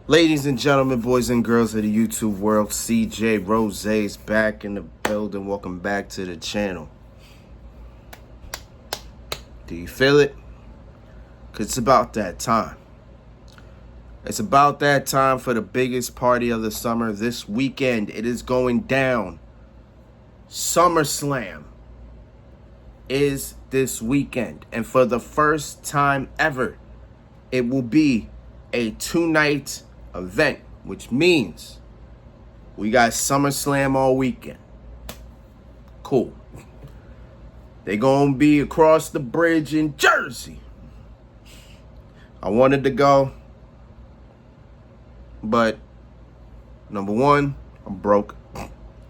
Ladies and gentlemen, boys and girls of the YouTube world, CJ Rose's back in the building. Welcome back to the channel. Do you feel it? Because it's about that time. It's about that time for the biggest party of the summer this weekend. It is going down. Summerslam is this weekend. And for the first time ever, it will be a two-night event, which means we got SummerSlam all weekend. Cool. They're going to be across the bridge in Jersey. I wanted to go, but number one, I'm broke.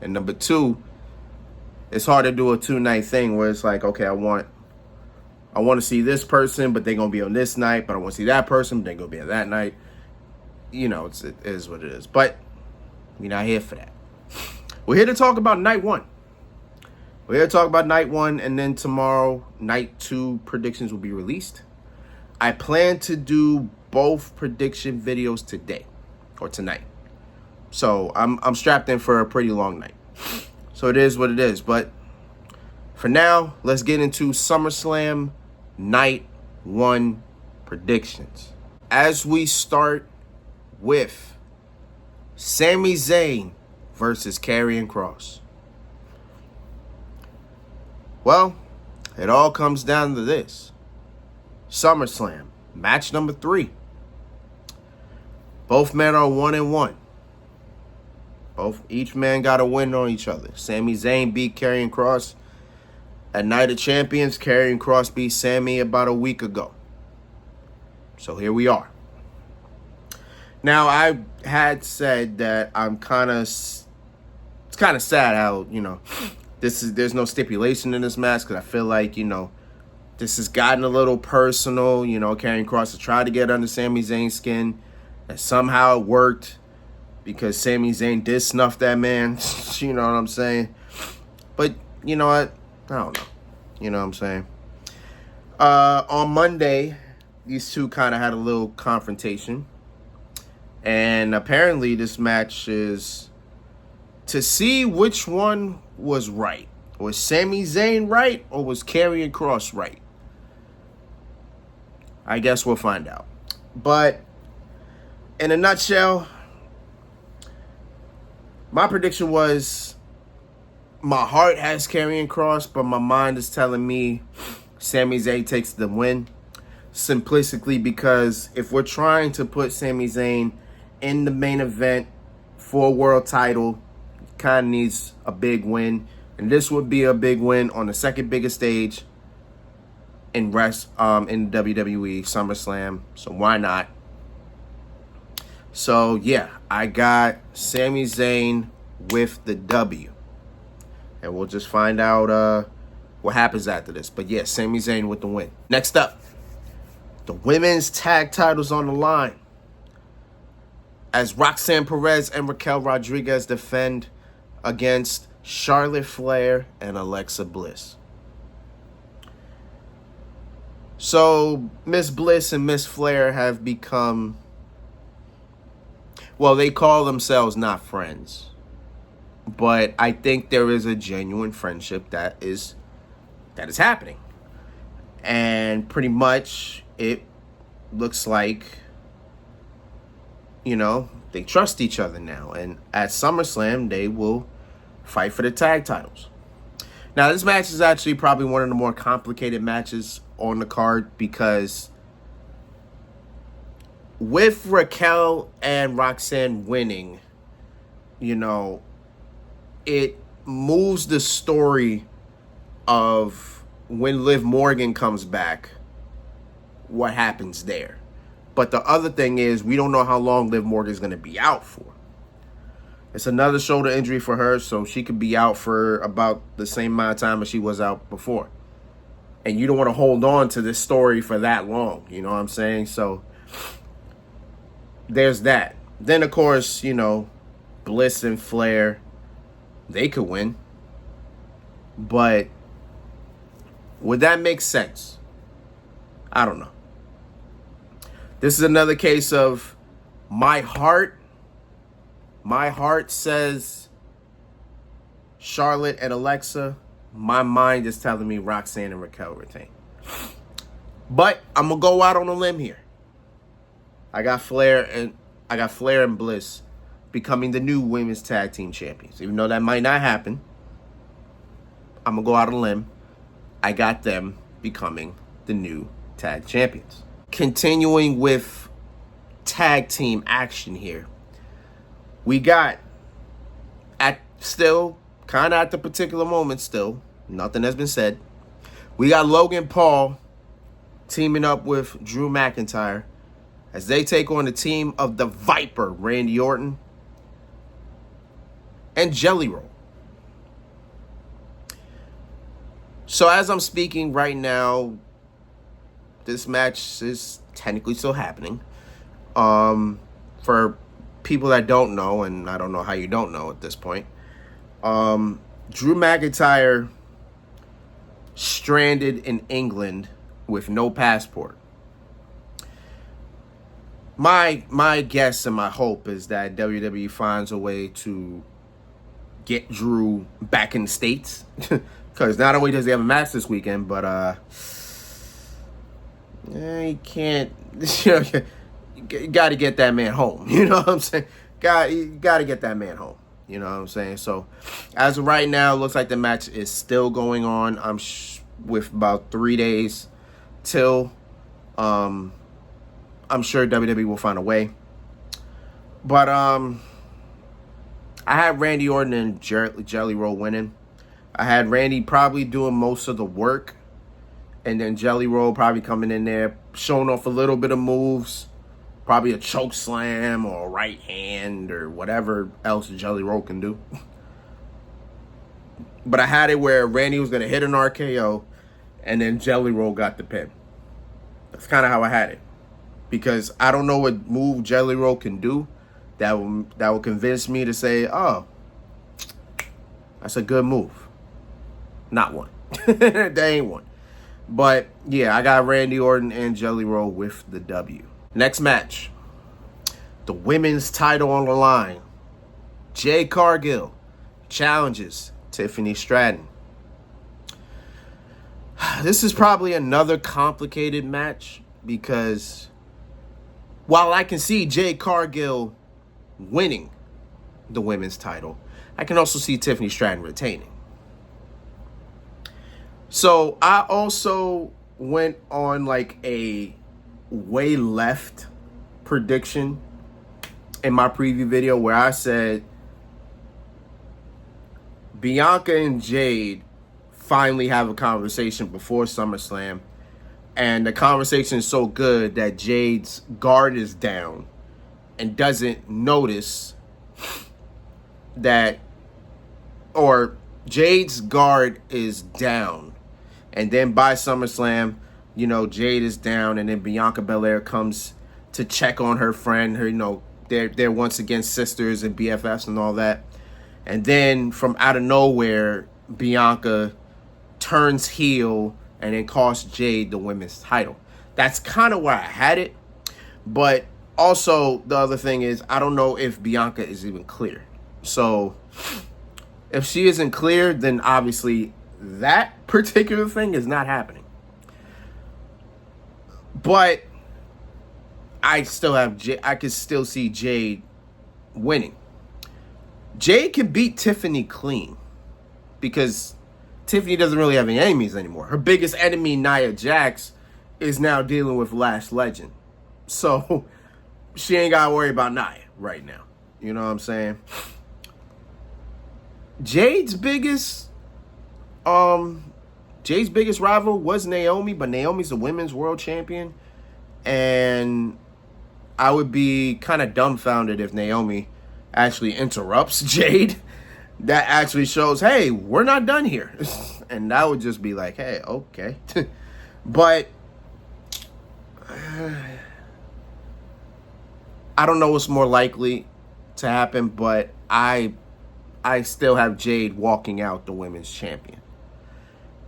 And number two, it's hard to do a two-night thing where it's like, okay, I want to see this person, but they're going to be on this night, but I want to see that person, but they're going to be on that night. You know, it is what it is. But we're not here for that. We're here to talk about night one. We're here to talk about night one, and then tomorrow, night two predictions will be released. I plan to do both prediction videos today or tonight. So I'm strapped in for a pretty long night. So it is what it is. But for now, let's get into SummerSlam night one predictions. As we start with Sami Zayn versus Karrion Kross. Well, it all comes down to this. SummerSlam, match number 3. Both men are 1-1. Each man got a win on each other. Sami Zayn beat Karrion Kross at Night of Champions. Karrion Kross beat Sami about a week ago. So here we are. Now, I had said that it's kind of sad how, there's no stipulation in this match, because I feel like, this has gotten a little personal. Karrion Kross has tried to get under Sami Zayn's skin, and somehow it worked because Sami Zayn did snuff that man. You know what I'm saying? But, you know what? I don't know. You know what I'm saying? On Monday, these two kind of had a little confrontation. And apparently this match is to see which one was right. Was Sami Zayn right, or was Karrion Kross right? I guess we'll find out. But in a nutshell, my prediction was my heart has Karrion Kross, but my mind is telling me Sami Zayn takes the win. Simplistically because if we're trying to put Sami Zayn in the main event for a world title, kind of needs a big win, and this would be a big win on the second biggest stage in WWE, SummerSlam. So why not? So yeah, I got Sami Zayn with the W, and we'll just find out what happens after this. But yeah, Sami Zayn with the win. Next up, the women's tag titles on the line, as Roxanne Perez and Raquel Rodriguez defend against Charlotte Flair and Alexa Bliss. So Miss Bliss and Miss Flair have become, well, they call themselves not friends, but I think there is a genuine friendship that is happening. And pretty much it looks like, they trust each other now. And at SummerSlam, they will fight for the tag titles. Now, this match is actually probably one of the more complicated matches on the card, because with Raquel and Roxanne winning, it moves the story of when Liv Morgan comes back, what happens there. But the other thing is, we don't know how long Liv Morgan is going to be out for. It's another shoulder injury for her, so she could be out for about the same amount of time as she was out before. And you don't want to hold on to this story for that long, you know what I'm saying? So there's that. Then, of course, Bliss and Flair, they could win. But would that make sense? I don't know. This is another case of My heart says Charlotte and Alexa. My mind is telling me Roxanne and Raquel retain. But I'm gonna go out on a limb here. I got Flair and Bliss becoming the new women's tag team champions. Even though that might not happen, I'm gonna go out on a limb. I got them becoming the new tag champions. Continuing with tag team action here. We got still kind of at the particular moment still, nothing has been said. We got Logan Paul teaming up with Drew McIntyre as they take on the team of the Viper, Randy Orton and Jelly Roll. So as I'm speaking right now, this match is technically still happening. For people that don't know, and I don't know how you don't know at this point, Drew McIntyre stranded in England with no passport. My guess and my hope is that WWE finds a way to get Drew back in the States. Because not only does he have a match this weekend, but he can't. You got to get that man home. You know what I'm saying? You got to get that man home. You know what I'm saying? So, as of right now, it looks like the match is still going on. With about 3 days till. I'm sure WWE will find a way. But I had Randy Orton and Jelly Roll winning. I had Randy probably doing most of the work. And then Jelly Roll probably coming in there, showing off a little bit of moves. Probably a choke slam or a right hand or whatever else Jelly Roll can do. But I had it where Randy was going to hit an RKO and then Jelly Roll got the pin. That's kind of how I had it. Because I don't know what move Jelly Roll can do that will convince me to say, oh, that's a good move. Not one. That ain't one. But, yeah, I got Randy Orton and Jelly Roll with the W. Next match. The women's title on the line. Jade Cargill challenges Tiffany Stratton. This is probably another complicated match because while I can see Jade Cargill winning the women's title, I can also see Tiffany Stratton retaining. So I also went on like a way left prediction in my preview video where I said Bianca and Jade finally have a conversation before SummerSlam, and the conversation is so good that Jade's guard is down and doesn't notice that, or Jade's guard is down, and then by SummerSlam, you know, Jade is down, and then Bianca Belair comes to check on her friend. Her, you know, they're once again sisters and BFFs and all that. And then from out of nowhere, Bianca turns heel and then costs Jade the women's title. That's kind of where I had it. But also, the other thing is, I don't know if Bianca is even clear. So, if she isn't clear, then obviously that particular thing is not happening. But I could still see Jade winning. Jade can beat Tiffany clean because Tiffany doesn't really have any enemies anymore. Her biggest enemy, Nia Jax, is now dealing with Lash Legend. So she ain't got to worry about Nia right now. You know what I'm saying? Jade's biggest rival was Naomi, but Naomi's the women's world champion. And I would be kind of dumbfounded if Naomi actually interrupts Jade. That actually shows, hey, we're not done here. And that would just be like, hey, okay. But I don't know what's more likely to happen, but I still have Jade walking out the women's champion.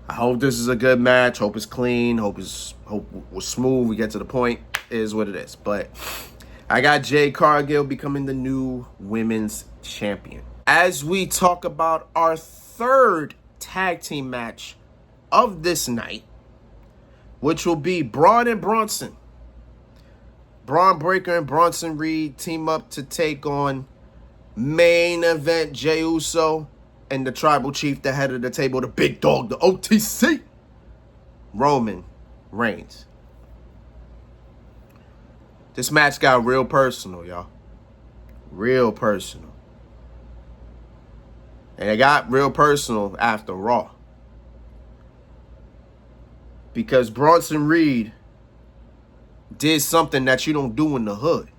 I hope this is a good match. Hope it's clean. Hope we're smooth. We get to the point. It is what it is. But I got Jade Cargill becoming the new women's champion. As we talk about our third tag team match of this night, which will be Braun and Bronson. Braun Breaker and Bronson Reed team up to take on main event Jey Uso and the tribal chief, the head of the table, the big dog, the OTC, Roman Reigns. This match got real personal, y'all. Real personal. And it got real personal after Raw. Because Bronson Reed did something that you don't do in the hood.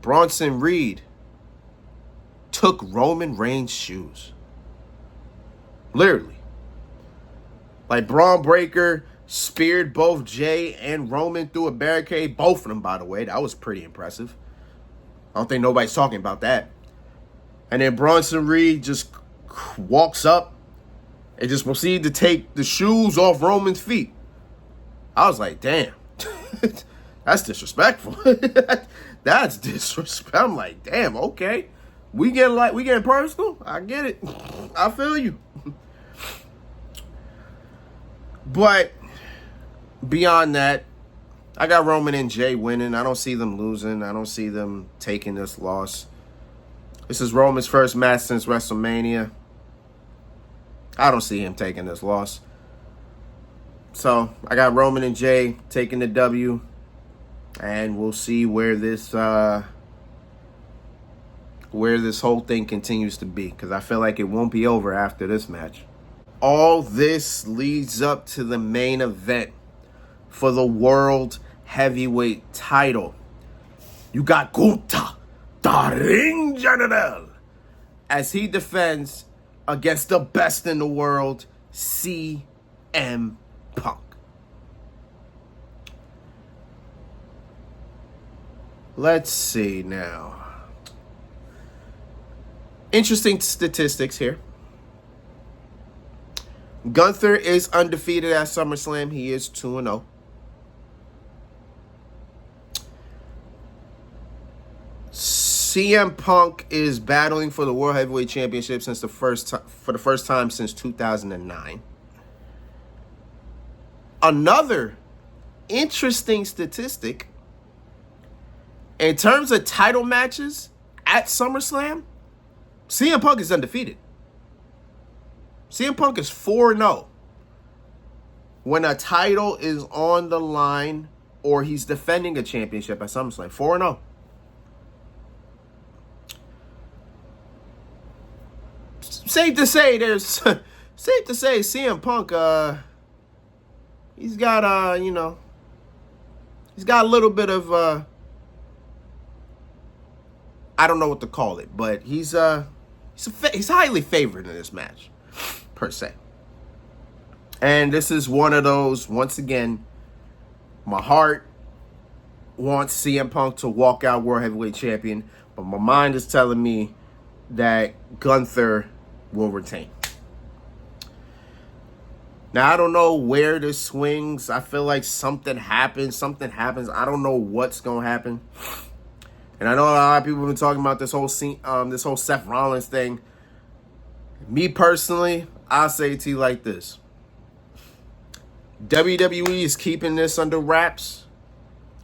Bronson Reed took Roman Reigns' shoes. Literally. Like, Braun Breaker speared both Jay and Roman through a barricade. Both of them, by the way. That was pretty impressive. I don't think nobody's talking about that. And then Bronson Reed just walks up and just proceeded to take the shoes off Roman's feet. I was like, damn. That's disrespectful. That's disrespectful. I'm like, damn, okay. We getting personal? I get it. I feel you. But beyond that, I got Roman and Jay winning. I don't see them losing. I don't see them taking this loss. This is Roman's first match since WrestleMania. I don't see him taking this loss. So I got Roman and Jay taking the W. And we'll see where this whole thing continues to be. Because I feel like it won't be over after this match. All this leads up to the main event for the World Heavyweight title. You got Gunther, the Ring General, as he defends against the best in the world, CM Punk. Let's see now. Interesting statistics here. Gunther is undefeated at SummerSlam. He is 2-0. CM Punk is battling for the World Heavyweight Championship for the first time since 2009. Another interesting statistic, in terms of title matches at SummerSlam, CM Punk is undefeated. CM Punk is 4-0 when a title is on the line or he's defending a championship at SummerSlam. 4-0. Safe to say CM Punk, he's got he's got a little bit of I don't know what to call it, but he's highly favored in this match, per se. And this is one of those, once again, my heart wants CM Punk to walk out World Heavyweight Champion, but my mind is telling me that Gunther will retain. Now, I don't know where this swings. I feel like something happens. I don't know what's going to happen. And I know a lot of people have been talking about this whole Seth Rollins thing. Me personally, I'll say it to you like this. WWE is keeping this under wraps,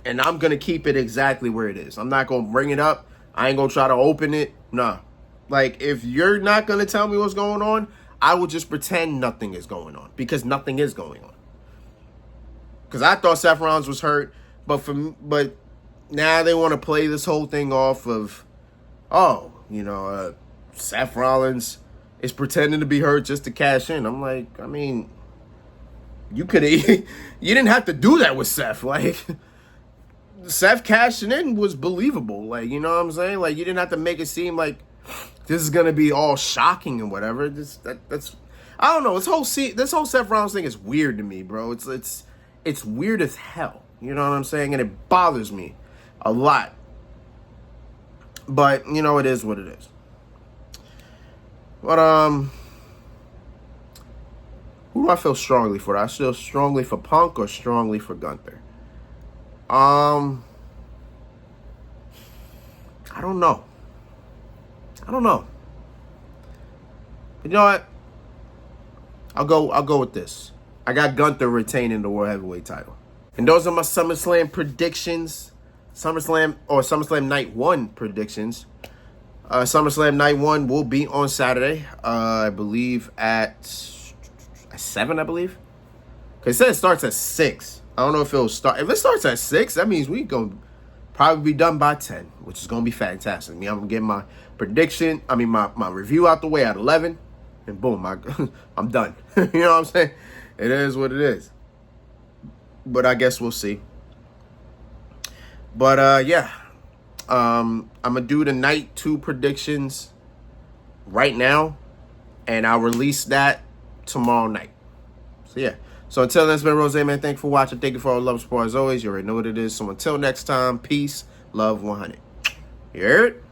and I'm going to keep it exactly where it is. I'm not going to bring it up. I ain't going to try to open it. Nah. Like, if you're not going to tell me what's going on, I will just pretend nothing is going on, because nothing is going on. Because I thought Seth Rollins was hurt, but now they want to play this whole thing off of, Seth Rollins is pretending to be hurt just to cash in. I'm like, I mean, you didn't have to do that with Seth. Like, Seth cashing in was believable. Like, you know what I'm saying? Like, you didn't have to make it seem like this is gonna be all shocking and whatever. That's I don't know. This whole Seth Rollins thing is weird to me, bro. It's weird as hell. You know what I'm saying? And it bothers me a lot. But it is what it is. But who do I feel strongly for? Do I feel strongly for Punk or strongly for Gunther? I don't know. But you know what? I'll go with this. I got Gunther retaining the World Heavyweight title. And those are my SummerSlam predictions. SummerSlam Night 1 predictions. SummerSlam Night 1 will be on Saturday. I believe at 7, I believe. Because it said it starts at 6. I don't know if it'll start. If it starts at 6, that means we going to probably be done by 10, which is going to be fantastic. I'm going to get my my review out the way at 11. And boom, I'm done. You know what I'm saying? It is what it is. But I guess we'll see. But yeah. I'm going to do the night 2 predictions right now. And I'll release that tomorrow night. So yeah. So until then, it's been Rose, man. Thank you for watching. Thank you for all the love and support as always. You already know what it is. So until next time, peace, love, 100. You heard?